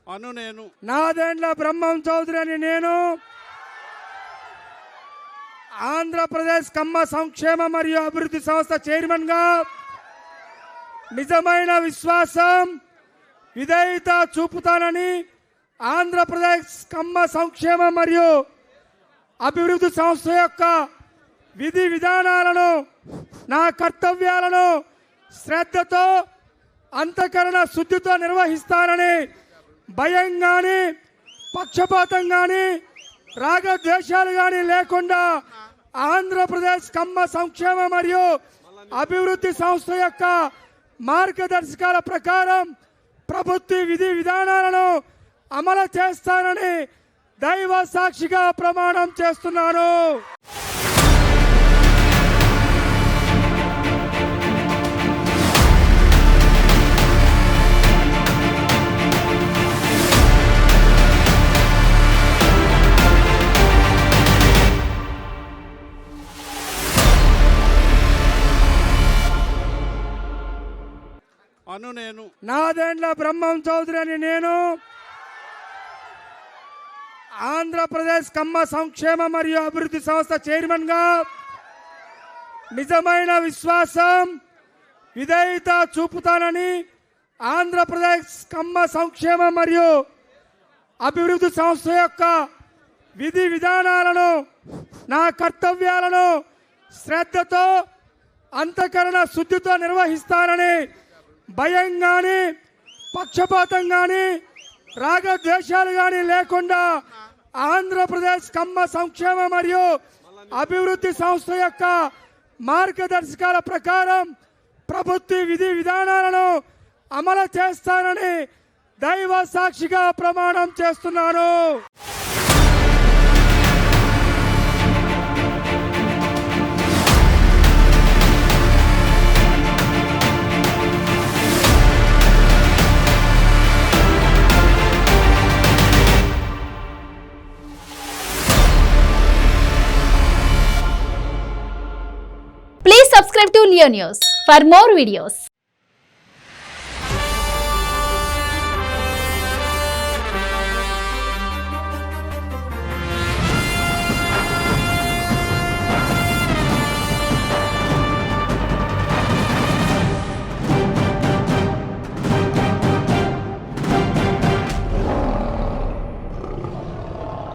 అను నేను నాదెండ్ల బ్రహ్మం చౌదరి అని నేను ఆంధ్రప్రదేశ్ కమ్మ సంక్షేమ మరియు అభివృద్ధి సంస్థ చైర్మన్ గా నిజమైన విశ్వాసం విధేయత చూపుతానని ఆంధ్రప్రదేశ్ కమ్మ సంక్షేమ మరియు అభివృద్ధి సంస్థ యొక్క విధి విధానాలను నా కర్తవ్యాలను శ్రద్ధతో అంతఃకరణ శుద్ధితో నిర్వహిస్తానని భయం కానీ పక్షపాతం కానీ రాగద్వేషాలు కానీ లేకుండా ఆంధ్రప్రదేశ్ కమ్మ సంక్షేమ మరియు అభివృద్ధి సంస్థ యొక్క మార్గదర్శకాల ప్రకారం ప్రభుత్వ విధి విధానాలను అమలు చేస్తానని దైవ సాక్షిగా ప్రమాణం చేస్తున్నాను. అను నేను నాదెండ్ల బ్రహ్మం చౌదరి అని నేను ఆంధ్రప్రదేశ్ కమ్మ సంక్షేమ మరియు అభివృద్ధి సంస్థ చైర్మన్ గా నిజమైన విశ్వాసం విధేయత చూపుతానని ఆంధ్రప్రదేశ్ కమ్మ సంక్షేమ మరియు అభివృద్ధి సంస్థ యొక్క విధి విధానాలను నా కర్తవ్యాలను శ్రద్ధతో అంతఃకరణ శుద్ధితో నిర్వహిస్తానని భయం కానీ పక్షపాతం కానీ రాగద్వేషాలు కానీ లేకుండా ఆంధ్రప్రదేశ్ కమ్మ సంక్షేమ మరియు అభివృద్ధి సంస్థ యొక్క మార్గదర్శకాల ప్రకారం ప్రభుత్వ విధి విధానాలను అమలు చేస్తానని దైవ సాక్షిగా ప్రమాణం చేస్తున్నాను. Please subscribe to Leo News for more videos.